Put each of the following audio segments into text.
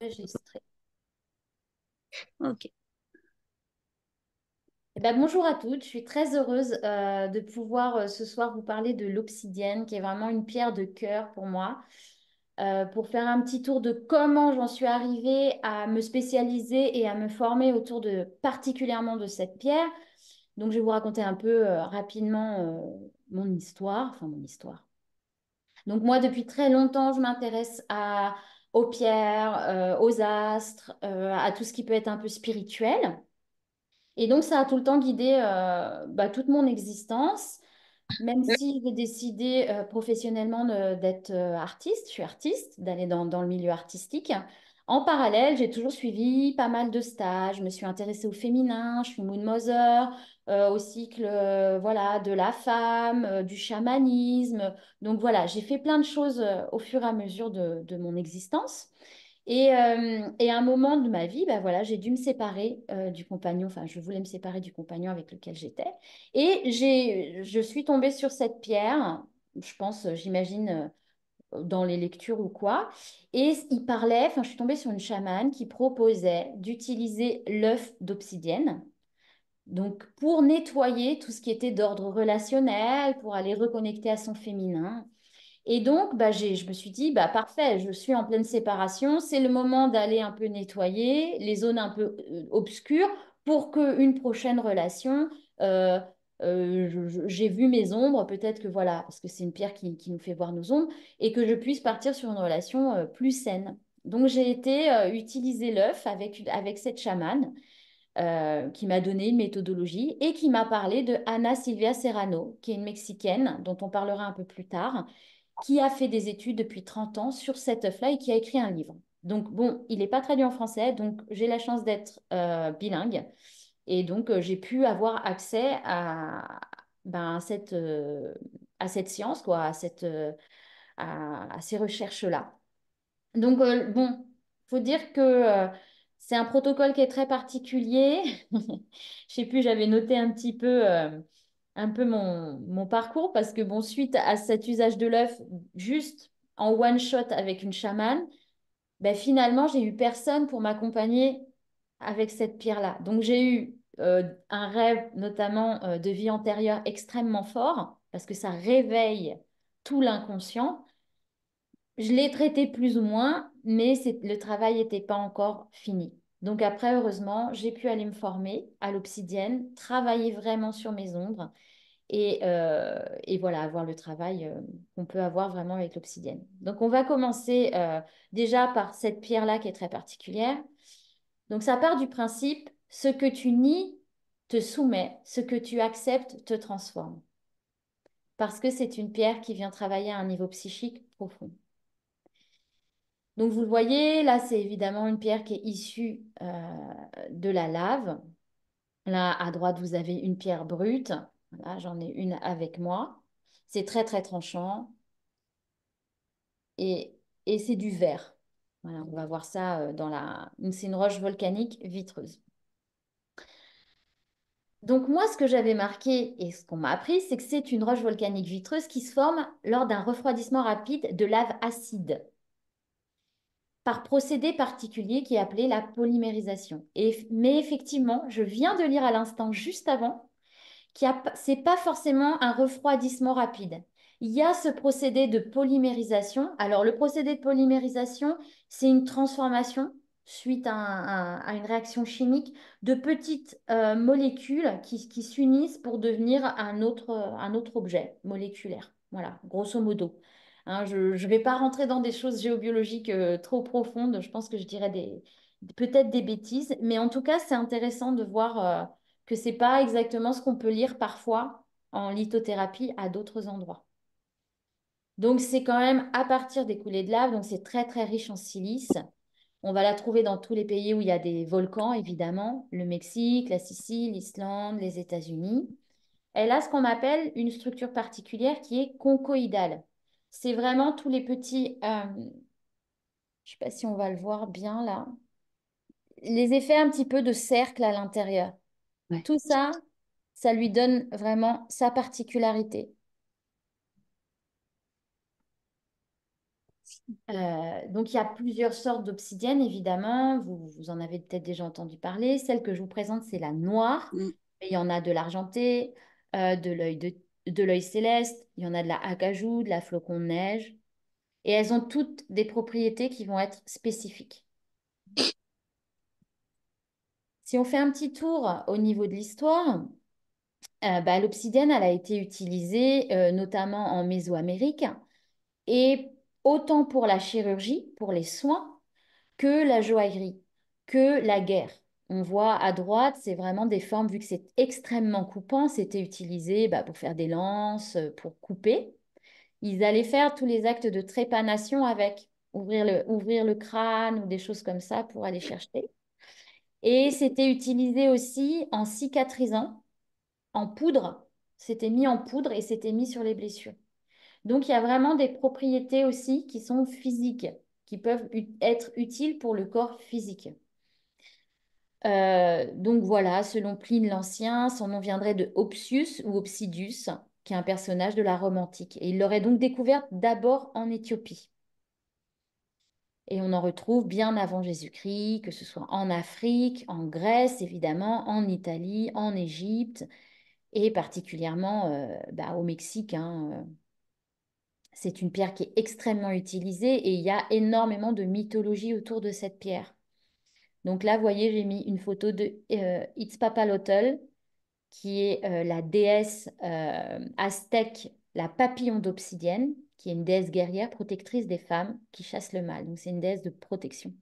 Enregistré. Ok. Eh ben, bonjour à toutes, je suis très heureuse de pouvoir ce soir vous parler de l'obsidienne, qui est vraiment une pierre de cœur pour moi, pour faire un petit tour de comment j'en suis arrivée à me spécialiser et à me former autour de particulièrement de cette pierre. Donc, je vais vous raconter un peu rapidement mon histoire, enfin mon histoire. Donc, moi, depuis très longtemps, je m'intéresse aux pierres, aux astres, à tout ce qui peut être un peu spirituel. Et donc, ça a tout le temps guidé toute mon existence, même si j'ai décidé professionnellement d'être artiste, je suis artiste, d'aller dans le milieu artistique. En parallèle, j'ai toujours suivi pas mal de stages, je me suis intéressée au féminin, je suis Moon Mother, au cycle voilà, de la femme, du chamanisme. Donc voilà, j'ai fait plein de choses au fur et à mesure de mon existence. Et à un moment de ma vie, bah voilà, j'ai dû me séparer du compagnon, enfin, je voulais me séparer du compagnon avec lequel j'étais. Et je suis tombée sur cette pierre, je pense, j'imagine, dans les lectures ou quoi. Et il parlait, enfin, je suis tombée sur une chamane qui proposait d'utiliser l'œuf d'obsidienne. Donc, pour nettoyer tout ce qui était d'ordre relationnel, pour aller reconnecter à son féminin. Et donc, je me suis dit, bah, parfait, je suis en pleine séparation, c'est le moment d'aller un peu nettoyer les zones un peu obscures pour qu'une prochaine relation, euh, j'ai vu mes ombres, peut-être que voilà, parce que c'est une pierre qui nous fait voir nos ombres, et que je puisse partir sur une relation plus saine. Donc, j'ai été utiliser l'œuf avec cette chamane qui m'a donné une méthodologie et qui m'a parlé de Ana Silvia Serrano, qui est une Mexicaine, dont on parlera un peu plus tard, qui a fait des études depuis 30 ans sur cet œuf-là et qui a écrit un livre. Donc, bon, il n'est pas traduit en français, donc j'ai la chance d'être bilingue. Et donc, j'ai pu avoir accès à cette science, quoi, à ces recherches-là. Donc, bon, faut dire que c'est un protocole qui est très particulier. Je sais plus, j'avais noté un peu mon parcours parce que, bon, suite à cet usage de l'œuf juste en one shot avec une chamane, ben, finalement, j'ai eu personne pour m'accompagner avec cette pierre-là. Donc, j'ai eu un rêve, notamment de vie antérieure, extrêmement fort parce que ça réveille tout l'inconscient. Je l'ai traité plus ou moins, mais le travail n'était pas encore fini. Donc après, heureusement, j'ai pu aller me former à l'obsidienne, travailler vraiment sur mes ombres et voilà, avoir le travail qu'on peut avoir vraiment avec l'obsidienne. Donc on va commencer déjà par cette pierre-là qui est très particulière. Donc ça part du principe, ce que tu nies te soumet, ce que tu acceptes te transforme. Parce que c'est une pierre qui vient travailler à un niveau psychique profond. Donc vous le voyez, là c'est évidemment une pierre qui est issue de la lave. Là à droite vous avez une pierre brute. Là j'en ai une avec moi. C'est très très tranchant et, et c'est du verre. Voilà, on va voir ça c'est une roche volcanique vitreuse. Donc moi ce que j'avais marqué et ce qu'on m'a appris, c'est que c'est une roche volcanique vitreuse qui se forme lors d'un refroidissement rapide de lave acide, par procédé particulier qui est appelé la polymérisation. Mais effectivement, je viens de lire à l'instant, juste avant, ce n'est pas forcément un refroidissement rapide. Il y a ce procédé de polymérisation. Alors, le procédé de polymérisation, c'est une transformation suite à une réaction chimique de petites molécules qui s'unissent pour devenir un autre objet moléculaire. Voilà, grosso modo. Hein, je ne vais pas rentrer dans des choses géobiologiques trop profondes. Je pense que je dirais peut-être des bêtises. Mais en tout cas, c'est intéressant de voir que c'est pas exactement ce qu'on peut lire parfois en lithothérapie à d'autres endroits. Donc, c'est quand même à partir des coulées de lave. Donc, c'est très, très riche en silice. On va la trouver dans tous les pays où il y a des volcans, évidemment. Le Mexique, la Sicile, l'Islande, les États-Unis. Elle a ce qu'on appelle une structure particulière qui est conchoïdale. C'est vraiment tous les petits, je ne sais pas si on va le voir bien là, les effets un petit peu de cercle à l'intérieur. Ouais. Tout ça, ça lui donne vraiment sa particularité. Donc, il y a plusieurs sortes d'obsidienne, évidemment. Vous en avez peut-être déjà entendu parler. Celle que je vous présente, c'est la noire. Mm. Mais il y en a de l'argenté, de l'œil céleste, il y en a de la acajou, de la flocon de neige. Et elles ont toutes des propriétés qui vont être spécifiques. Si on fait un petit tour au niveau de l'histoire, l'obsidienne, elle a été utilisée notamment en Mésoamérique et autant pour la chirurgie, pour les soins, que la joaillerie, que la guerre. On voit à droite, c'est vraiment des formes, vu que c'est extrêmement coupant, c'était utilisé pour faire des lances, pour couper. Ils allaient faire tous les actes de trépanation avec, ouvrir le crâne ou des choses comme ça pour aller chercher. Et c'était utilisé aussi en cicatrisant, en poudre. C'était mis en poudre et c'était mis sur les blessures. Donc, il y a vraiment des propriétés aussi qui sont physiques, qui peuvent être utiles pour le corps physique. Donc voilà, selon Pline l'Ancien, son nom viendrait de Opsius ou Obsidius, qui est un personnage de la Rome antique. Et il l'aurait donc découverte d'abord en Éthiopie. Et on en retrouve bien avant Jésus-Christ, que ce soit en Afrique, en Grèce, évidemment, en Italie, en Égypte, et particulièrement au Mexique, hein. C'est une pierre qui est extrêmement utilisée et il y a énormément de mythologie autour de cette pierre. Donc là, vous voyez, j'ai mis une photo de Itzpapalotl, qui est la déesse aztèque, la papillon d'obsidienne, qui est une déesse guerrière protectrice des femmes qui chasse le mal. Donc c'est une déesse de protection.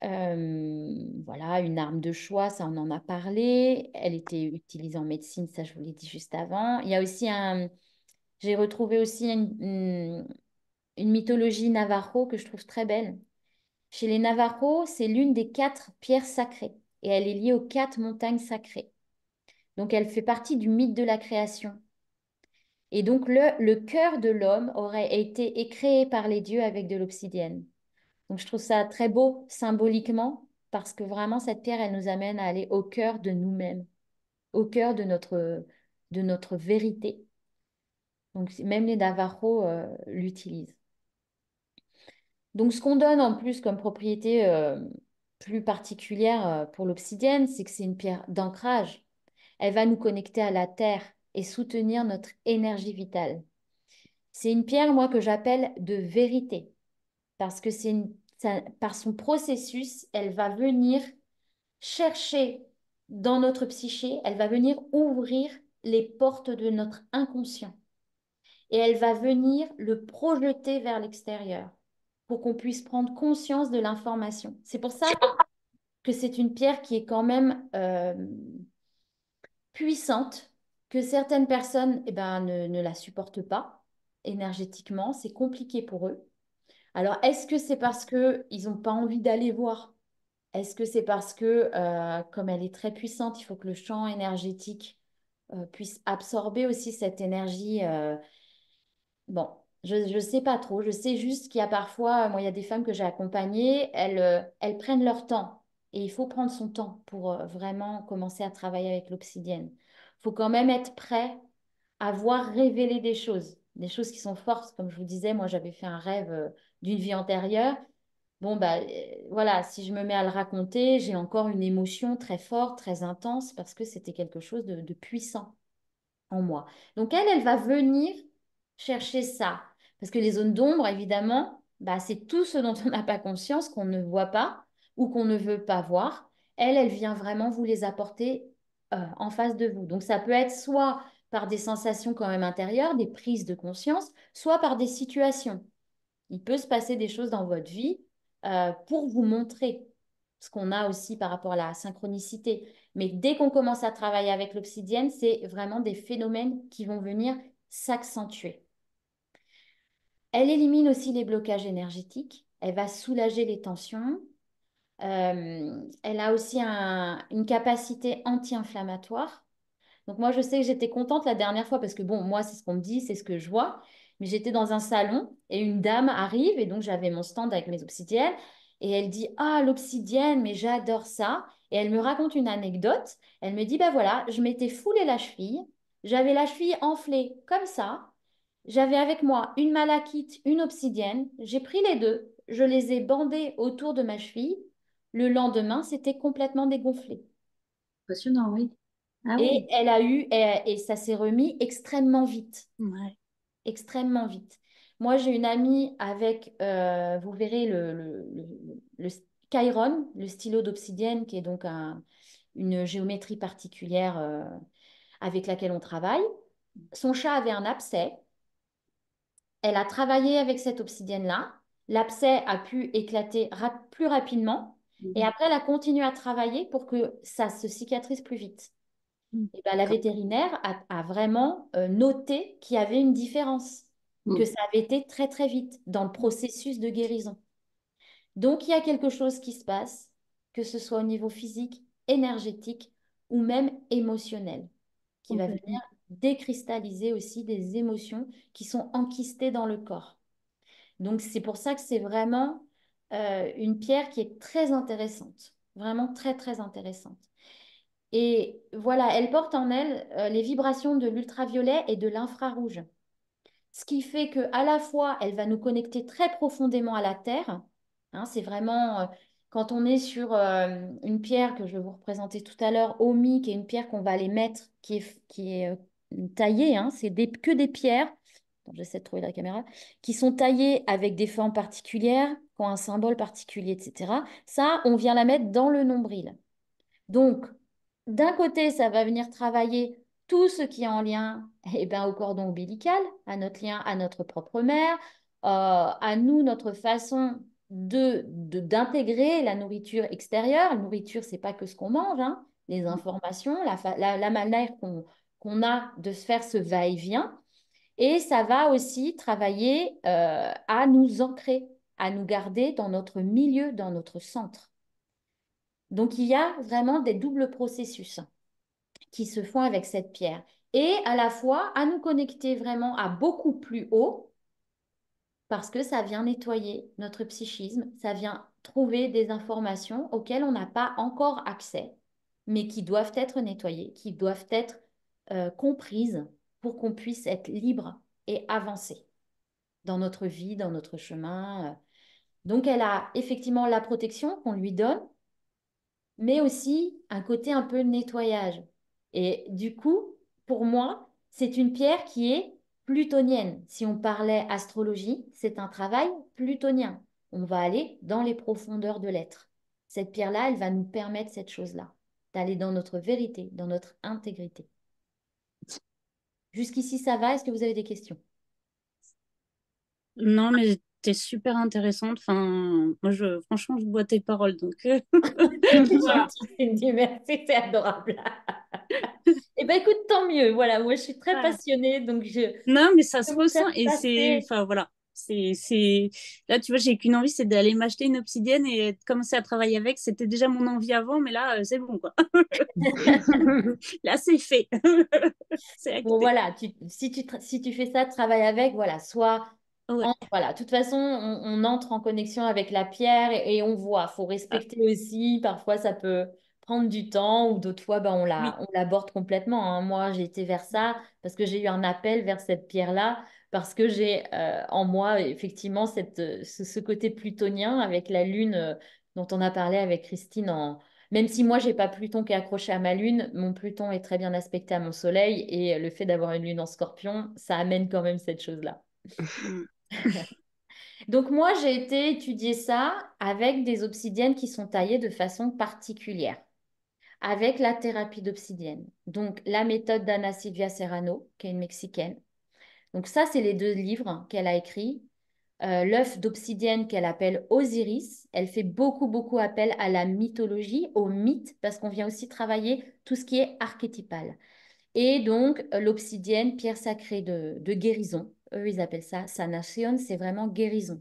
Voilà, une arme de choix, ça on en a parlé. Elle était utilisée en médecine, ça je vous l'ai dit juste avant. Il y a aussi j'ai retrouvé aussi une mythologie navajo que je trouve très belle. Chez les Navajos, c'est l'une des 4 pierres sacrées et elle est liée aux 4 montagnes sacrées. Donc elle fait partie du mythe de la création. Et donc le cœur de l'homme aurait été créé par les dieux avec de l'obsidienne. Donc je trouve ça très beau symboliquement parce que vraiment cette pierre, elle nous amène à aller au cœur de nous-mêmes, au cœur de notre vérité. Donc même les Navajos l'utilisent. Donc, ce qu'on donne en plus comme propriété plus particulière pour l'obsidienne, c'est que c'est une pierre d'ancrage. Elle va nous connecter à la terre et soutenir notre énergie vitale. C'est une pierre, moi, que j'appelle de vérité, parce que par son processus, elle va venir chercher dans notre psyché, elle va venir ouvrir les portes de notre inconscient et elle va venir le projeter vers l'extérieur pour qu'on puisse prendre conscience de l'information. C'est pour ça que c'est une pierre qui est quand même puissante, que certaines personnes ne la supportent pas énergétiquement, c'est compliqué pour eux. Alors, est-ce que c'est parce qu'ils n'ont pas envie d'aller voir? Est-ce que c'est parce que, comme elle est très puissante, il faut que le champ énergétique puisse absorber aussi cette énergie bon, je ne sais pas trop. Je sais juste qu'il y a parfois, moi, il y a des femmes que j'ai accompagnées, elles prennent leur temps. Et il faut prendre son temps pour vraiment commencer à travailler avec l'obsidienne. Il faut quand même être prêt à voir révéler des choses qui sont fortes. Comme je vous disais, moi, j'avais fait un rêve d'une vie antérieure. Bon, voilà, si je me mets à le raconter, j'ai encore une émotion très forte, très intense, parce que c'était quelque chose de puissant en moi. Donc elle va venir chercher ça. Parce que les zones d'ombre, évidemment, c'est tout ce dont on n'a pas conscience, qu'on ne voit pas ou qu'on ne veut pas voir. Elle vient vraiment vous les apporter en face de vous. Donc ça peut être soit par des sensations quand même intérieures, des prises de conscience, soit par des situations. Il peut se passer des choses dans votre vie pour vous montrer ce qu'on a aussi par rapport à la synchronicité. Mais dès qu'on commence à travailler avec l'obsidienne, c'est vraiment des phénomènes qui vont venir s'accentuer. Elle élimine aussi les blocages énergétiques, elle va soulager les tensions, elle a aussi une capacité anti-inflammatoire. Donc moi, je sais que j'étais contente la dernière fois parce que bon, moi, c'est ce qu'on me dit, c'est ce que je vois. Mais j'étais dans un salon et une dame arrive et donc j'avais mon stand avec mes obsidiennes et elle dit, ah, l'obsidienne, mais j'adore ça. Et elle me raconte une anecdote. Elle me dit, bah voilà, je m'étais foulé la cheville. J'avais la cheville enflée comme ça. J'avais avec moi une malachite, une obsidienne. J'ai pris les deux, je les ai bandées autour de ma cheville. Le lendemain, c'était complètement dégonflé. Impressionnant, oui. Ah Et oui. elle a eu, et ça s'est remis extrêmement vite, Ouais. extrêmement vite. Moi, j'ai une amie avec, vous verrez le Chiron, le stylo d'obsidienne, qui est donc une géométrie particulière avec laquelle on travaille. Son chat avait un abcès. Elle a travaillé avec cette obsidienne-là. L'abcès a pu éclater plus rapidement. Et Mhm. après, elle a continué à travailler pour que ça se cicatrise plus vite. Mhm. Et ben, la D'accord. vétérinaire a vraiment noté qu'il y avait une différence, que Mhm. ça avait été très très vite dans le processus de guérison. Donc, il y a quelque chose qui se passe, que ce soit au niveau physique, énergétique ou même émotionnel, qui va venir Complètement. décristalliser aussi des émotions qui sont enquistées dans le corps. Donc, c'est pour ça que c'est vraiment une pierre qui est très intéressante, vraiment très très intéressante. Et voilà, elle porte en elle les vibrations de l'ultraviolet et de l'infrarouge. Ce qui fait que à la fois, elle va nous connecter très profondément à la Terre. Hein, c'est vraiment, quand on est sur une pierre que je vais vous représenter tout à l'heure, Omi, qui est une pierre qu'on va aller mettre, qui est taillée, hein, c'est que des pierres, attends, j'essaie de trouver la caméra, qui sont taillées avec des formes particulières, qui ont un symbole particulier, etc. Ça, on vient la mettre dans le nombril. Donc, d'un côté, ça va venir travailler tout ce qui est en lien au cordon ombilical, à notre lien à notre propre mère, à nous, notre façon d'intégrer la nourriture extérieure. La nourriture, c'est pas que ce qu'on mange, hein, les informations, la manière qu'on a de se faire ce va-et-vient. Et ça va aussi travailler à nous ancrer, à nous garder dans notre milieu, dans notre centre. Donc, il y a vraiment des doubles processus qui se font avec cette pierre. Et à la fois à nous connecter vraiment à beaucoup plus haut, parce que ça vient nettoyer notre psychisme, ça vient trouver des informations auxquelles on n'a pas encore accès, mais qui doivent être nettoyées, qui doivent être comprises pour qu'on puisse être libre et avancer dans notre vie, dans notre chemin. Donc, elle a effectivement la protection qu'on lui donne, mais aussi un côté un peu nettoyage. Et du coup, pour moi, c'est une pierre qui est plutonienne. Si on parlait astrologie, c'est un travail plutonien. On va aller dans les profondeurs de l'être. Cette pierre-là, elle va nous permettre cette chose-là, d'aller dans notre vérité, dans notre intégrité. Jusqu'ici, ça va? Est-ce que vous avez des questions? Non, mais t'es super intéressante. Enfin, moi, franchement, je bois tes paroles. Donc, C'est voilà. gentil, Cindy, merci, c'est adorable. Eh bien, écoute, tant mieux. Voilà, moi, je suis très Ouais. passionnée, donc Non, mais ça je se vais vous faire ressent et c'est, passer. enfin voilà, là tu vois, j'ai qu'une envie, c'est d'aller m'acheter une obsidienne et de commencer à travailler avec. C'était déjà mon envie avant, mais là, c'est bon quoi. Là, c'est fait, c'est Bon, acté. voilà, si tu fais ça, travaille avec, voilà, Ouais, voilà, de toute façon, on entre en connexion avec la pierre et on voit, faut ah, respecter aussi, parfois ça peut prendre du temps ou d'autres fois, ben, oui. on l'aborde complètement, hein. Moi, j'ai été vers ça parce que j'ai eu un appel vers cette pierre-là, parce que j'ai en moi, effectivement, ce côté plutonien avec la lune dont on a parlé avec Christine même si moi, j'ai pas Pluton qui est accroché à ma lune, mon Pluton est très bien aspecté à mon soleil et le fait d'avoir une lune en scorpion, ça amène quand même cette chose-là. Mm. Donc moi, j'ai été étudier ça avec des obsidiennes qui sont taillées de façon particulière, avec la thérapie d'obsidienne. Donc la méthode d'Anna Silvia Serrano, qui est une Mexicaine. Donc ça, c'est les deux livres qu'elle a écrits. L'œuf d'obsidienne qu'elle appelle Osiris. Elle fait beaucoup, beaucoup appel à la mythologie, au mythe, parce qu'on vient aussi travailler tout ce qui est archétypal. Et donc, l'obsidienne, pierre sacrée de guérison. Eux, ils appellent ça sanación, c'est vraiment guérison.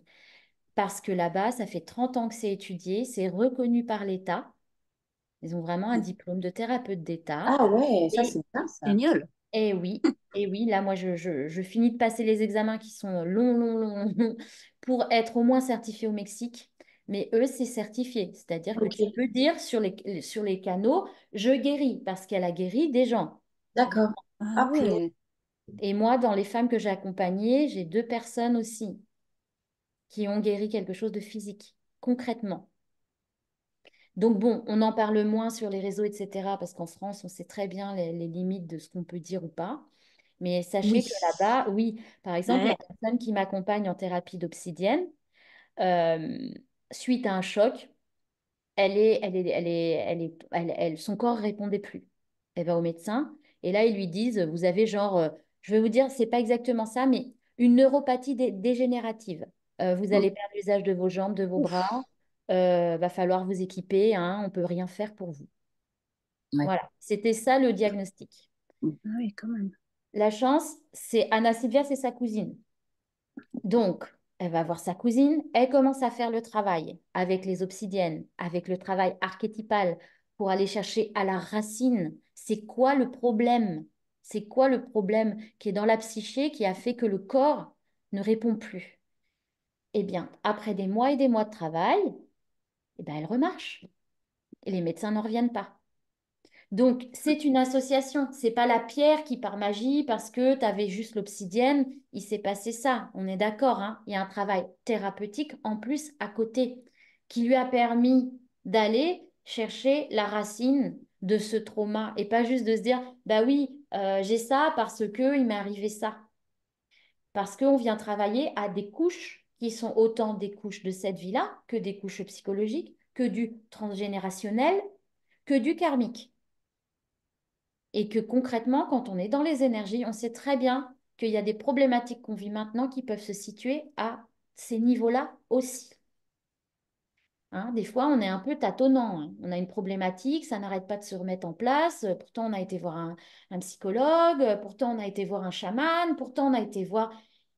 Parce que là-bas, ça fait 30 ans que c'est étudié, c'est reconnu par l'État. Ils ont vraiment un diplôme de thérapeute d'État. Ah ouais, ça Et c'est bien ça. Génial. et oui, là, moi, je finis de passer les examens qui sont longs, longs, longs, longs, pour être au moins certifié au Mexique. Mais eux, c'est certifié. C'est-à-dire que Ok, tu peux dire sur les canaux, je guéris, parce qu'elle a guéri des gens. d'accord. Ah Ah, punaise. ouais. Et moi, dans les femmes que j'ai accompagnées, j'ai 2 personnes aussi qui ont guéri quelque chose de physique, concrètement. Donc bon, on en parle moins sur les réseaux, etc., parce qu'en France, on sait très bien les limites de ce qu'on peut dire ou pas. Mais Oui. sachez que là-bas, oui, par exemple, la Ouais. personne qui m'accompagne en thérapie d'obsidienne, euh, suite à un choc, son corps répondait plus. Elle va au médecin et là, ils lui disent, vous avez genre, je vais vous dire, c'est pas exactement ça, mais une neuropathie dégénérative. Vous allez perdre l'usage de vos jambes, de vos bras. Ouf. Va falloir vous équiper, hein, on peut rien faire pour vous. Ouais. Voilà, c'était ça le diagnostic. Ah oui, quand même. La chance, c'est Anna Sylvia, c'est sa cousine. Donc, elle va voir sa cousine, elle commence à faire le travail avec les obsidiennes, avec le travail archétypal pour aller chercher à la racine. C'est quoi le problème? C'est quoi le problème qui est dans la psyché qui a fait que le corps ne répond plus? Eh bien, après des mois et des mois de travail, eh ben, elle remarche et les médecins n'en reviennent pas. Donc, c'est une association. C'est pas la pierre qui, par magie, parce que tu avais juste l'obsidienne, il s'est passé ça. On est d'accord, hein. Il y a un travail thérapeutique en plus à côté qui lui a permis d'aller chercher la racine de ce trauma et pas juste de se dire, bah oui, j'ai ça parce que il m'est arrivé ça. Parce qu'on vient travailler à des couches qui sont autant des couches de cette vie-là que des couches psychologiques, que du transgénérationnel, que du karmique. Et que concrètement, quand on est dans les énergies, on sait très bien qu'il y a des problématiques qu'on vit maintenant qui peuvent se situer à ces niveaux-là aussi. Hein, des fois, on est un peu tâtonnant, hein. On a une problématique, ça n'arrête pas de se remettre en place. Pourtant, on a été voir un psychologue, pourtant, on a été voir un chaman, pourtant, on a été voir...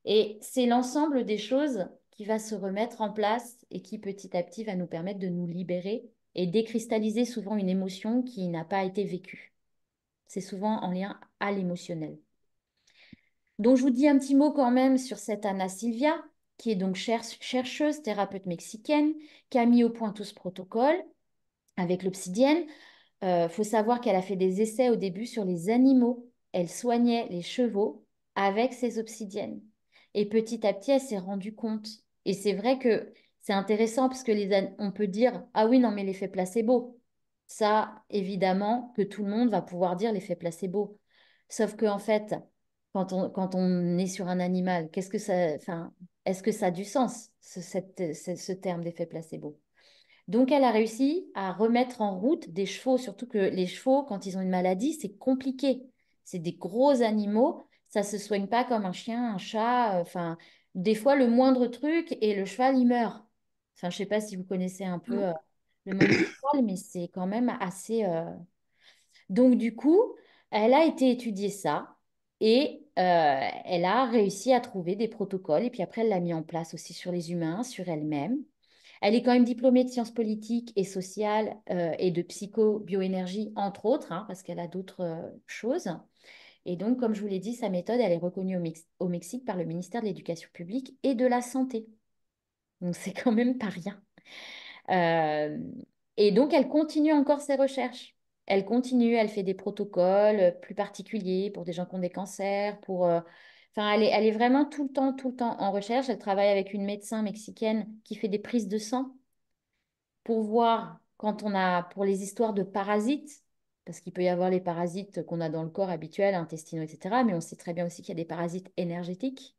Et c'est l'ensemble des choses qui va se remettre en place et qui, petit à petit, va nous permettre de nous libérer et décristalliser souvent une émotion qui n'a pas été vécue. C'est souvent en lien à l'émotionnel. Donc, je vous dis un petit mot quand même sur cette Anna Silvia, qui est donc chercheuse, thérapeute mexicaine, qui a mis au point tout ce protocole avec l'obsidienne. Il faut savoir qu'elle a fait des essais au début sur les animaux. Elle soignait les chevaux avec ses obsidiennes. Et petit à petit, elle s'est rendue compte. Et c'est vrai que c'est intéressant parce que on peut dire, ah oui, non, mais l'effet placebo. Ça, évidemment, que tout le monde va pouvoir dire l'effet placebo. Sauf qu'en fait, quand on est sur un animal, qu'est-ce que ça, enfin, est-ce que ça a du sens, ce terme d'effet placebo? Donc, elle a réussi à remettre en route des chevaux, surtout que les chevaux, quand ils ont une maladie, c'est compliqué. C'est des gros animaux, ça se soigne pas comme un chien, un chat. Enfin, des fois, le moindre truc et le cheval, il meurt. Enfin, je sais pas si vous connaissez un peu le monde du cheval, mais c'est quand même assez. Donc, du coup, elle a été étudier ça et elle a réussi à trouver des protocoles. Et puis après, elle l'a mis en place aussi sur les humains, sur elle-même. Elle est quand même diplômée de sciences politiques et sociales et de psycho-bioénergie, entre autres, hein, parce qu'elle a d'autres choses. Et donc, comme je vous l'ai dit, sa méthode, elle est reconnue au Mexique par le ministère de l'Éducation publique et de la Santé. Donc, c'est quand même pas rien. Euh, et donc, elle continue encore ses recherches. Elle continue, elle fait des protocoles plus particuliers pour des gens qui ont des cancers, Enfin, elle est vraiment tout le temps en recherche. Elle travaille avec une médecin mexicaine qui fait des prises de sang pour voir quand on a, pour les histoires de parasites, parce qu'il peut y avoir les parasites qu'on a dans le corps habituel, intestinaux, etc. Mais on sait très bien aussi qu'il y a des parasites énergétiques.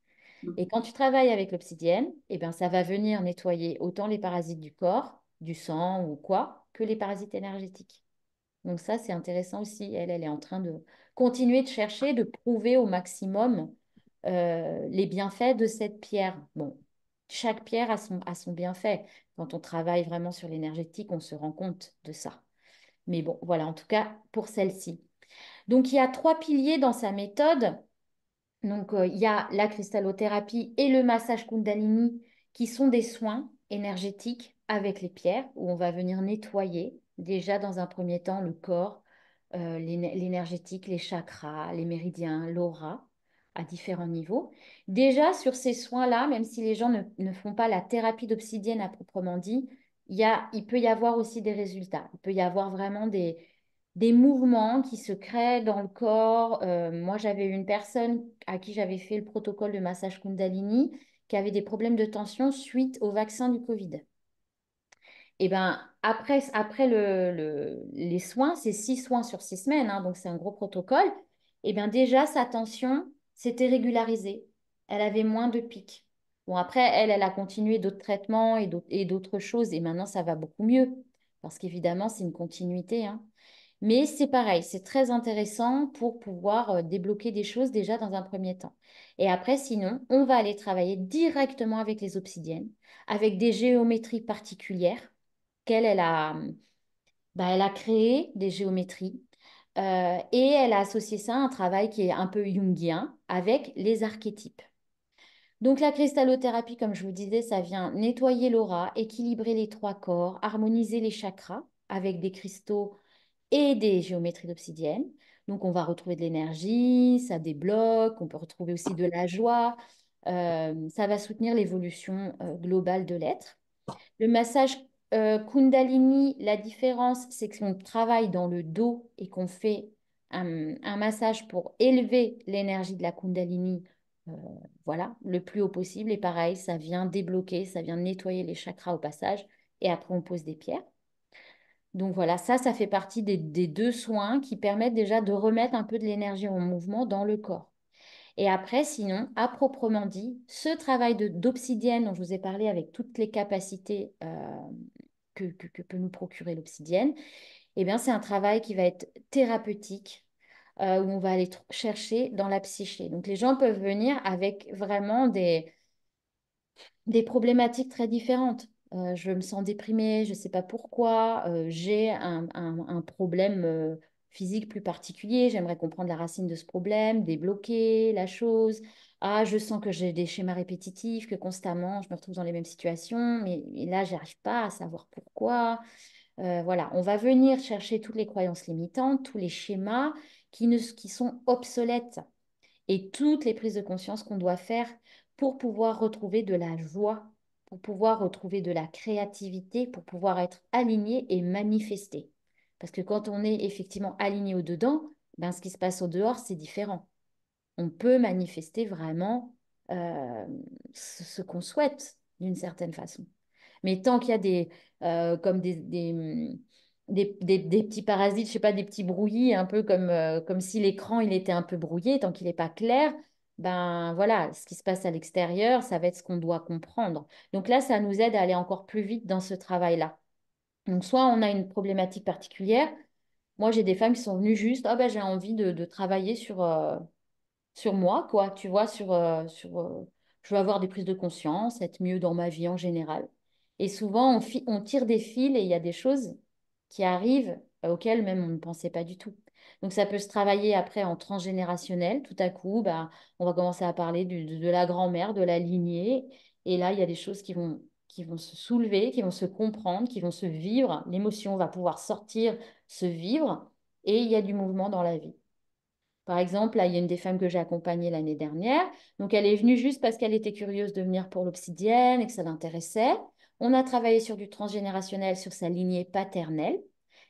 Et quand tu travailles avec l'obsidienne, eh ben, ça va venir nettoyer autant les parasites du corps, du sang ou quoi, que les parasites énergétiques. Donc ça, c'est intéressant aussi. Elle est en train de continuer de chercher, de prouver au maximum les bienfaits de cette pierre. Bon, chaque pierre a son bienfait. Quand on travaille vraiment sur l'énergétique, on se rend compte de ça. Mais bon, voilà, en tout cas, pour celle-ci. Donc, il y a 3 piliers dans sa méthode. Donc, il y a la cristallothérapie et le massage Kundalini qui sont des soins énergétiques avec les pierres où on va venir nettoyer déjà dans un premier temps le corps, l'énergétique, les chakras, les méridiens, l'aura à différents niveaux. Déjà sur ces soins-là, même si les gens ne font pas la thérapie d'obsidienne à proprement dit, il peut y avoir aussi des résultats. Il peut y avoir vraiment des mouvements qui se créent dans le corps. Moi, j'avais une personne à qui j'avais fait le protocole de massage Kundalini qui avait des problèmes de tension suite au vaccin du Covid. Et ben après les soins, c'est 6 soins sur 6 semaines, hein, donc c'est un gros protocole. Et bien déjà, sa tension s'était régularisée. Elle avait moins de pics. Bon, après, elle a continué d'autres traitements et d'autres choses, et maintenant, ça va beaucoup mieux. Parce qu'évidemment, c'est une continuité, hein. Mais c'est pareil, c'est très intéressant pour pouvoir débloquer des choses déjà dans un premier temps. Et après, sinon, on va aller travailler directement avec les obsidiennes, avec des géométries particulières qu'elle elle a créé des géométries et elle a associé ça à un travail qui est un peu jungien avec les archétypes. Donc la cristallothérapie, comme je vous disais, ça vient nettoyer l'aura, équilibrer les 3 corps, harmoniser les chakras avec des cristaux et des géométries d'obsidienne. Donc on va retrouver de l'énergie, ça débloque, on peut retrouver aussi de la joie. Ça va soutenir l'évolution globale de l'être. Le massage Kundalini, la différence, c'est qu'on travaille dans le dos et qu'on fait un massage pour élever l'énergie de la Kundalini, euh, voilà, le plus haut possible. Et pareil, ça vient débloquer, ça vient nettoyer les chakras au passage. Et après, on pose des pierres. Donc voilà, ça fait partie des 2 soins qui permettent déjà de remettre un peu de l'énergie en mouvement dans le corps. Et après, sinon, à proprement dit, ce travail d'obsidienne dont je vous ai parlé avec toutes les capacités que peut nous procurer l'obsidienne, eh bien, c'est un travail qui va être thérapeutique, où on va aller chercher dans la psyché. Donc, les gens peuvent venir avec vraiment des problématiques très différentes. Je me sens déprimée, je ne sais pas pourquoi, j'ai un problème physique plus particulier, j'aimerais comprendre la racine de ce problème, débloquer la chose. Ah, je sens que j'ai des schémas répétitifs, que constamment je me retrouve dans les mêmes situations, mais là, je n'arrive pas à savoir pourquoi. Voilà, on va venir chercher toutes les croyances limitantes, tous les schémas qui sont obsolètes et toutes les prises de conscience qu'on doit faire pour pouvoir retrouver de la joie, pour pouvoir retrouver de la créativité, pour pouvoir être aligné et manifester. Parce que quand on est effectivement aligné au dedans, ben, ce qui se passe au dehors, c'est différent. On peut manifester vraiment ce qu'on souhaite d'une certaine façon. Mais tant qu'il y a comme des petits parasites, je sais pas, des petits brouillis, un peu comme si l'écran il était un peu brouillé, tant qu'il n'est pas clair, ben voilà, ce qui se passe à l'extérieur, ça va être ce qu'on doit comprendre. Donc là, ça nous aide à aller encore plus vite dans ce travail-là. Donc soit on a une problématique particulière. Moi, j'ai des femmes qui sont venues juste, ah ben j'ai envie de travailler sur moi, quoi, tu vois, je veux avoir des prises de conscience, être mieux dans ma vie en général. Et souvent, on tire des fils et il y a des choses qui arrivent auxquelles même on ne pensait pas du tout. Donc, ça peut se travailler après en transgénérationnel. Tout à coup, bah, on va commencer à parler de la grand-mère, de la lignée. Et là, il y a des choses qui vont se soulever, qui vont se comprendre, qui vont se vivre. L'émotion va pouvoir sortir, se vivre. Et il y a du mouvement dans la vie. Par exemple, là, il y a une des femmes que j'ai accompagnée l'année dernière. Donc, elle est venue juste parce qu'elle était curieuse de venir pour l'obsidienne et que ça l'intéressait. On a travaillé sur du transgénérationnel, sur sa lignée paternelle.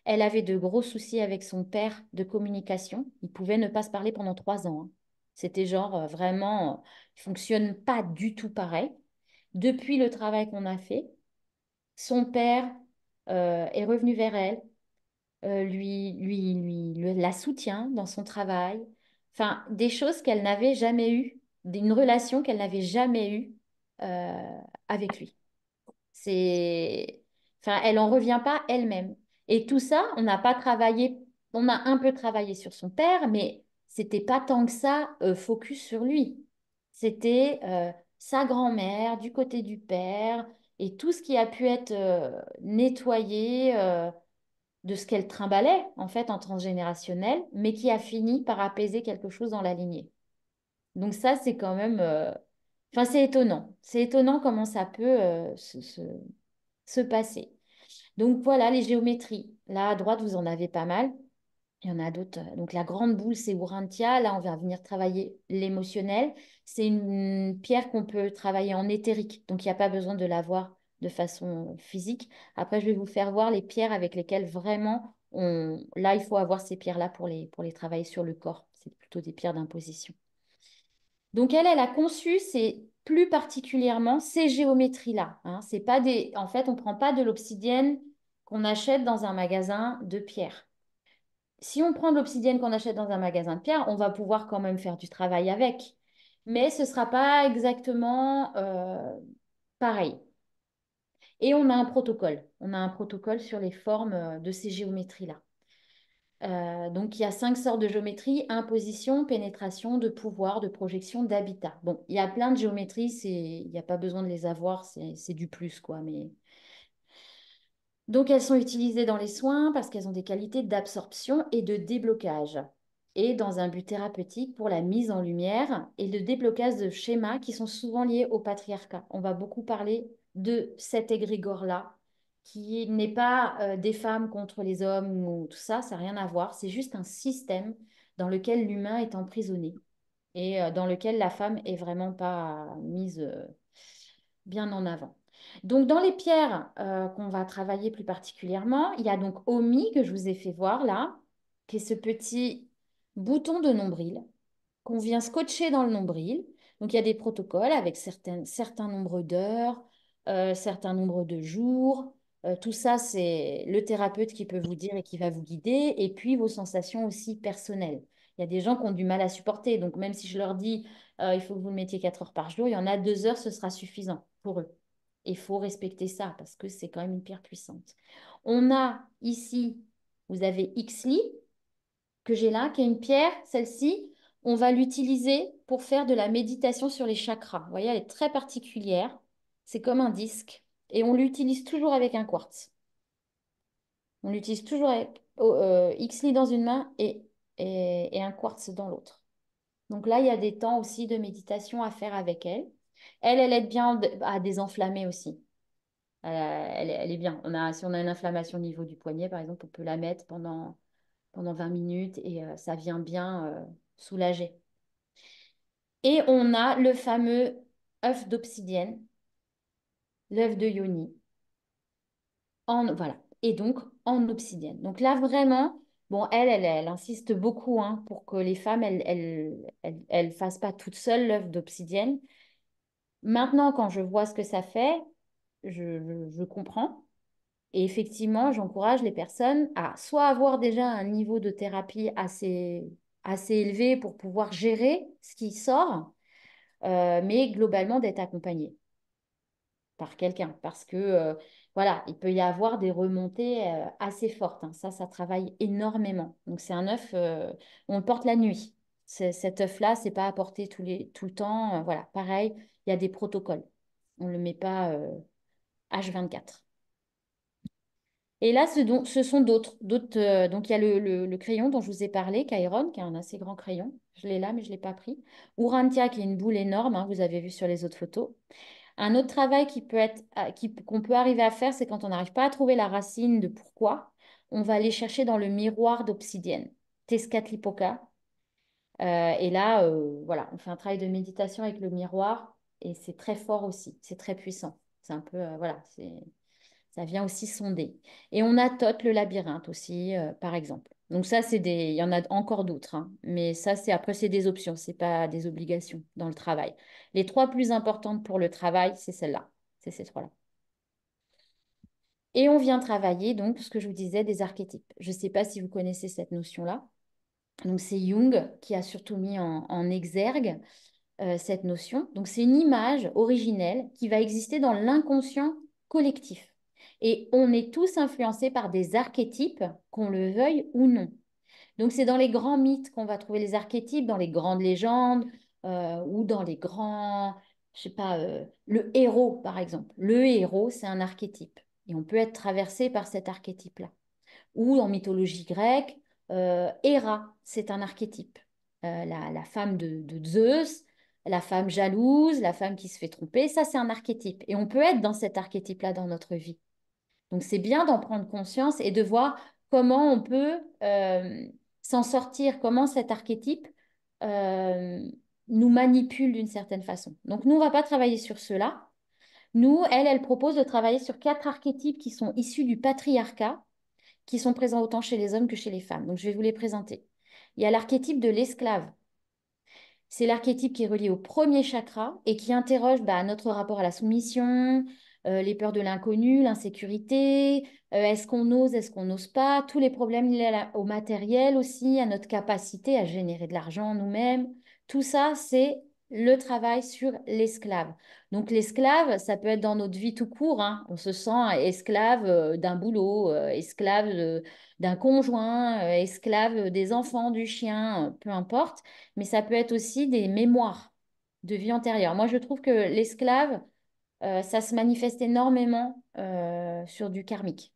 Elle avait de gros soucis avec son père de communication. Ils pouvaient ne pas se parler pendant 3 ans, hein. C'était genre vraiment, il ne fonctionne pas du tout pareil. Depuis le travail qu'on a fait, son père est revenu vers elle, la soutient dans son travail. Enfin, des choses qu'elle n'avait jamais eues, une relation qu'elle n'avait jamais eue avec lui. Enfin, elle en revient pas elle-même. Et tout ça, on n'a pas travaillé, on a un peu travaillé sur son père, mais c'était pas tant que ça focus sur lui. C'était sa grand-mère du côté du père et tout ce qui a pu être nettoyé. De ce qu'elle trimballait en fait en transgénérationnel, mais qui a fini par apaiser quelque chose dans la lignée. Donc ça, c'est quand même... Enfin, c'est étonnant. C'est étonnant comment ça peut se passer. Donc voilà, les géométries. Là, à droite, vous en avez pas mal. Il y en a d'autres. Donc la grande boule, c'est Urantia. Là, on va venir travailler l'émotionnel. C'est une pierre qu'on peut travailler en éthérique. Donc il n'y a pas besoin de l'avoir de façon physique. Après, je vais vous faire voir les pierres avec lesquelles vraiment là, il faut avoir ces pierres-là pour les travailler sur le corps. C'est plutôt des pierres d'imposition. Donc, elle a conçu plus particulièrement ces géométries-là, hein. C'est pas en fait, on ne prend pas de l'obsidienne qu'on achète dans un magasin de pierre. Si on prend de l'obsidienne qu'on achète dans un magasin de pierre, on va pouvoir quand même faire du travail avec. Mais ce ne sera pas exactement pareil. Et on a un protocole. On a un protocole sur les formes de ces géométries-là. Donc, il y a 5 sortes de géométrie: imposition, pénétration, de pouvoir, de projection, d'habitat. Bon, il y a plein de géométries, il n'y a pas besoin de les avoir, c'est du plus, quoi. Mais donc, elles sont utilisées dans les soins parce qu'elles ont des qualités d'absorption et de déblocage, et dans un but thérapeutique pour la mise en lumière et le déblocage de schémas qui sont souvent liés au patriarcat. On va beaucoup parler de cet égrégore-là, qui n'est pas des femmes contre les hommes ou tout ça, ça n'a rien à voir. C'est juste un système dans lequel l'humain est emprisonné et dans lequel la femme est vraiment pas mise bien en avant. Donc, dans les pierres qu'on va travailler plus particulièrement, il y a donc Omi que je vous ai fait voir là, qui est ce petit bouton de nombril qu'on vient scotcher dans le nombril. Donc, il y a des protocoles avec certains nombres d'heures, certains nombres de jours. Tout ça, c'est le thérapeute qui peut vous dire et qui va vous guider. Et puis, vos sensations aussi personnelles. Il y a des gens qui ont du mal à supporter. Donc, même si je leur dis, il faut que vous le mettiez 4 heures par jour, il y en a 2 heures, ce sera suffisant pour eux. Il faut respecter ça parce que c'est quand même une pierre puissante. On a ici, vous avez Xli, que j'ai là, qui est une pierre. Celle-ci, on va l'utiliser pour faire de la méditation sur les chakras. Vous voyez, elle est très particulière. C'est comme un disque. Et on l'utilise toujours avec un quartz. On l'utilise toujours avec Xli dans une main et un quartz dans l'autre. Donc là, il y a des temps aussi de méditation à faire avec elle. Elle aide bien à désenflammer aussi. Elle est bien. Si on a une inflammation au niveau du poignet, par exemple, on peut la mettre pendant 20 minutes et ça vient bien soulager. Et on a le fameux œuf d'obsidienne, l'œuf de Yoni, voilà. Et donc en obsidienne. Donc là, vraiment, bon, elle insiste beaucoup hein, pour que les femmes, elles fassent pas toutes seules l'œuf d'obsidienne. Maintenant, quand je vois ce que ça fait, je comprends. Et effectivement, j'encourage les personnes à soit avoir déjà un niveau de thérapie assez élevé pour pouvoir gérer ce qui sort, mais globalement d'être accompagné par quelqu'un. Parce que, voilà, il peut y avoir des remontées assez fortes, hein. Ça travaille énormément. Donc, c'est un œuf, on le porte la nuit. Cet œuf-là, c'est pas à porter tout le temps. Voilà, pareil, il y a des protocoles. On ne le met pas H24. Et là, ce sont d'autres. Donc, il y a le crayon dont je vous ai parlé, Chiron, qui est un assez grand crayon. Je l'ai là, mais je ne l'ai pas pris. Urantia, qui est une boule énorme, hein, vous avez vu sur les autres photos. Un autre travail qu'on peut arriver à faire, c'est quand on n'arrive pas à trouver la racine de pourquoi, on va aller chercher dans le miroir d'obsidienne, Tezcatlipoca. Et là, voilà, on fait un travail de méditation avec le miroir et c'est très fort aussi, c'est très puissant. C'est un peu, voilà, ça vient aussi sonder. Et on a Thoth, le labyrinthe aussi, par exemple. Donc ça, il y en a encore d'autres, hein. Mais ça, après, c'est des options, c'est pas des obligations dans le travail. Les 3 plus importantes pour le travail, c'est celles-là, c'est ces 3-là. Et on vient travailler, donc, ce que je vous disais, des archétypes. Je ne sais pas si vous connaissez cette notion-là. Donc, c'est Jung qui a surtout mis en exergue cette notion. Donc, c'est une image originelle qui va exister dans l'inconscient collectif. Et on est tous influencés par des archétypes, qu'on le veuille ou non. Donc, c'est dans les grands mythes qu'on va trouver les archétypes, dans les grandes légendes ou dans les grands, je sais pas, le héros, par exemple. Le héros, c'est un archétype. Et on peut être traversé par cet archétype-là. Ou en mythologie grecque, Héra, c'est un archétype. La femme de Zeus, la femme jalouse, la femme qui se fait tromper, ça c'est un archétype. Et on peut être dans cet archétype-là dans notre vie. Donc c'est bien d'en prendre conscience et de voir comment on peut s'en sortir, comment cet archétype euh, nous manipule d'une certaine façon. Donc nous, on ne va pas travailler sur cela. Nous, elle propose de travailler sur 4 archétypes qui sont issus du patriarcat, qui sont présents autant chez les hommes que chez les femmes. Donc, je vais vous les présenter. Il y a l'archétype de l'esclave. C'est l'archétype qui est relié au premier chakra et qui interroge notre rapport à la soumission, les peurs de l'inconnu, l'insécurité, est-ce qu'on ose, est-ce qu'on n'ose pas, tous les problèmes liés au matériel aussi, à notre capacité à générer de l'argent nous-mêmes. Tout ça, c'est le travail sur l'esclave. Donc l'esclave, ça peut être dans notre vie tout court, hein. On se sent esclave d'un boulot, esclave d'un conjoint, esclave des enfants, du chien, peu importe, mais ça peut être aussi des mémoires de vie antérieure. Moi, je trouve que l'esclave, ça se manifeste énormément sur du karmique.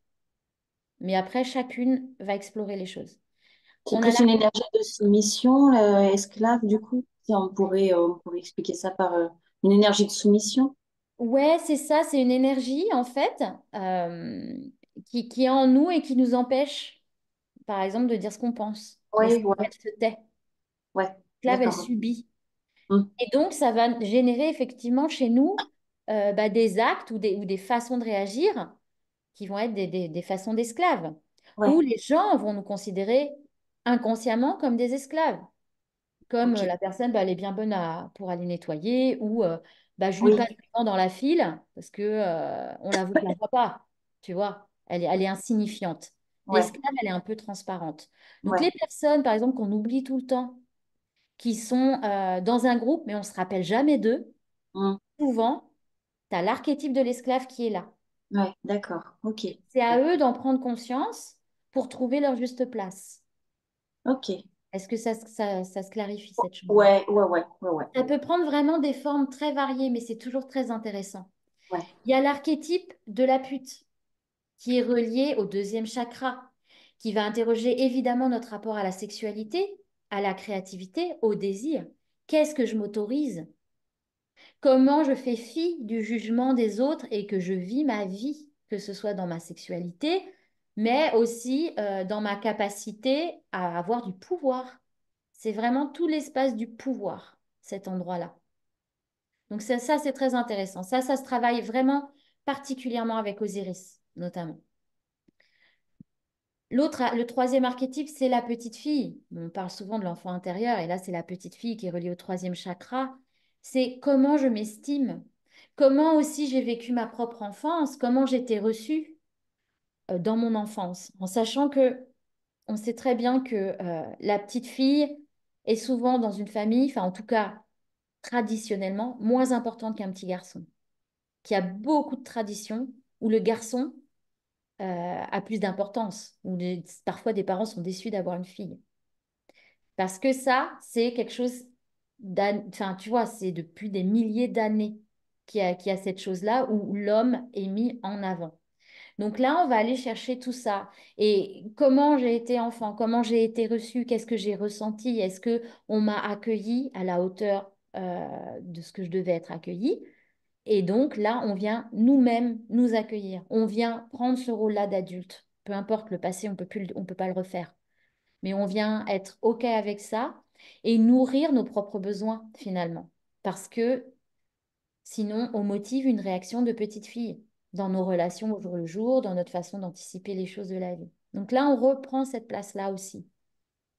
Mais après, chacune va explorer les choses. C'est On a plus une énergie de soumission, esclave, du coup. Si on pourrait expliquer ça par une énergie de soumission. Ouais, c'est ça, c'est une énergie en fait euh, qui est en nous et qui nous empêche, par exemple, de dire ce qu'on pense. Oui, L'esclave, ouais, elle se tait. ouais, L'esclave, elle d'accord. subit. Hum, Et donc, ça va générer effectivement chez nous des actes ou des façons de réagir qui vont être des façons d'esclaves, ouais, où les gens vont nous considérer inconsciemment comme des esclaves, comme ok. la personne, elle est bien bonne pour aller nettoyer, ou je lui Oui, passe le temps dans la file parce que la voit pas, tu vois, elle est insignifiante. ouais, L'esclave, elle est un peu transparente. Donc ouais. les personnes, par exemple, qu'on oublie tout le temps, qui sont dans un groupe, mais on ne se rappelle jamais d'eux, Hum, souvent, tu as l'archétype de l'esclave qui est là. ouais, d'accord. Ok. C'est à eux d'en prendre conscience pour trouver leur juste place. Ok. Est-ce que ça se clarifie cette chose-là? Ouais, ouais, ouais, ouais, ouais, Ça peut prendre vraiment des formes très variées, mais c'est toujours très intéressant. ouais. Il y a l'archétype de la pute qui est relié au deuxième chakra, qui va interroger évidemment notre rapport à la sexualité, à la créativité, au désir. Qu'est-ce que je m'autorise? Comment je fais fi du jugement des autres et que je vis ma vie, que ce soit dans ma sexualité, mais aussi dans ma capacité à avoir du pouvoir. C'est vraiment tout l'espace du pouvoir, cet endroit-là. Donc ça c'est très intéressant. Ça se travaille vraiment particulièrement avec Osiris, notamment. Le troisième archétype, c'est la petite fille. On parle souvent de l'enfant intérieur, et là, c'est la petite fille qui est reliée au troisième chakra. C'est comment je m'estime, comment aussi j'ai vécu ma propre enfance, comment j'étais reçue dans mon enfance, en sachant que on sait très bien que la petite fille est souvent dans une famille, enfin en tout cas traditionnellement, moins importante qu'un petit garçon, qui a beaucoup de traditions, où le garçon a plus d'importance, où parfois des parents sont déçus d'avoir une fille. Parce que ça, c'est quelque chose enfin, tu vois, c'est depuis des milliers d'années qu'il y a cette chose-là où l'homme est mis en avant. Donc là, on va aller chercher tout ça. Et comment j'ai été enfant, comment j'ai été reçue, qu'est-ce que j'ai ressenti, est-ce que on m'a accueilli à la hauteur de ce que je devais être accueilli? Et donc là, on vient nous-mêmes nous accueillir. On vient prendre ce rôle-là d'adulte. Peu importe le passé, on peut pas le refaire. Mais on vient être OK avec ça et nourrir nos propres besoins finalement. Parce que sinon, on motive une réaction de petite fille dans nos relations au jour le jour, dans notre façon d'anticiper les choses de la vie. Donc là, on reprend cette place-là aussi,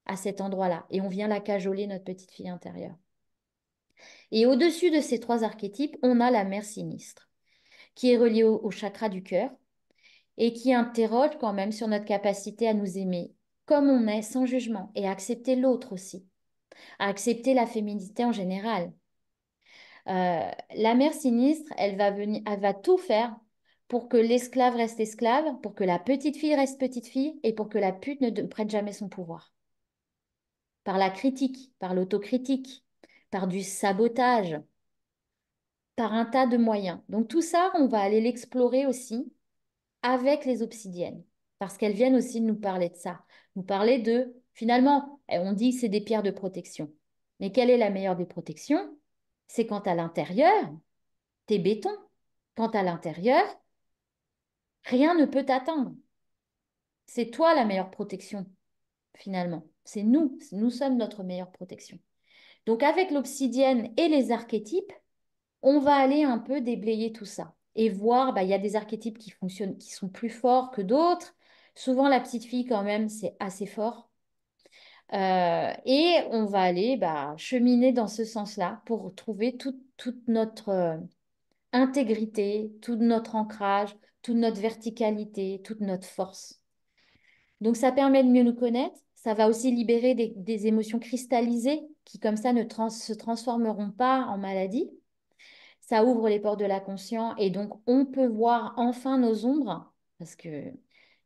à cet endroit-là, et on vient la cajoler, notre petite fille intérieure. Et au-dessus de ces 3 archétypes, on a la mère sinistre, qui est reliée au chakra du cœur et qui interroge quand même sur notre capacité à nous aimer comme on est, sans jugement, et à accepter l'autre aussi, à accepter la féminité en général. La mère sinistre, elle va venir, elle va tout faire pour que l'esclave reste esclave, pour que la petite fille reste petite fille et pour que la pute ne prenne jamais son pouvoir. Par la critique, par l'autocritique, par du sabotage, par un tas de moyens. Donc tout ça, on va aller l'explorer aussi avec les obsidiennes, parce qu'elles viennent aussi nous parler de ça, nous parler de, finalement, on dit que c'est des pierres de protection. Mais quelle est la meilleure des protections? C'est quand à l'intérieur, t'es béton. Quand à l'intérieur, rien ne peut t'atteindre. C'est toi la meilleure protection, finalement. C'est nous. Nous sommes notre meilleure protection. Donc avec l'obsidienne et les archétypes, on va aller un peu déblayer tout ça. et voir, bah, il y a des archétypes qui fonctionnent, qui sont plus forts que d'autres. Souvent, la petite fille, quand même, c'est assez fort. Et on va aller bah, cheminer dans ce sens-là pour trouver toute notre intégrité, tout notre ancrage, toute notre verticalité, toute notre force. Donc, ça permet de mieux nous connaître. Ça va aussi libérer des émotions cristallisées qui, comme ça, se transformeront pas en maladie. Ça ouvre les portes de la conscience et donc on peut voir enfin nos ombres parce que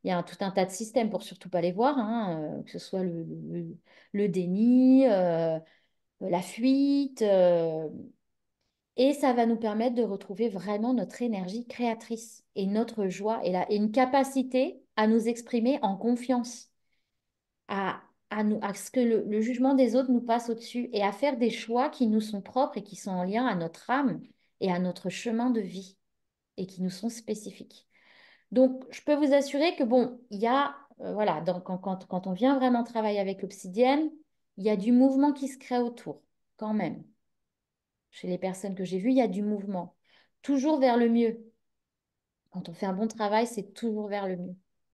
il y a tout un tas de systèmes pour surtout pas les voir, hein, que ce soit le déni, la fuite, et ça va nous permettre de retrouver vraiment notre énergie créatrice et notre joie et une capacité à nous exprimer en confiance, à ce que le jugement des autres nous passe au-dessus et à faire des choix qui nous sont propres et qui sont en lien à notre âme et à notre chemin de vie et qui nous sont spécifiques. Donc, je peux vous assurer que, bon, il y a, voilà, donc quand on vient vraiment travailler avec l'obsidienne, il y a du mouvement qui se crée autour, quand même. Chez les personnes que j'ai vues, il y a du mouvement. Toujours vers le mieux. Quand on fait un bon travail, c'est toujours vers le mieux.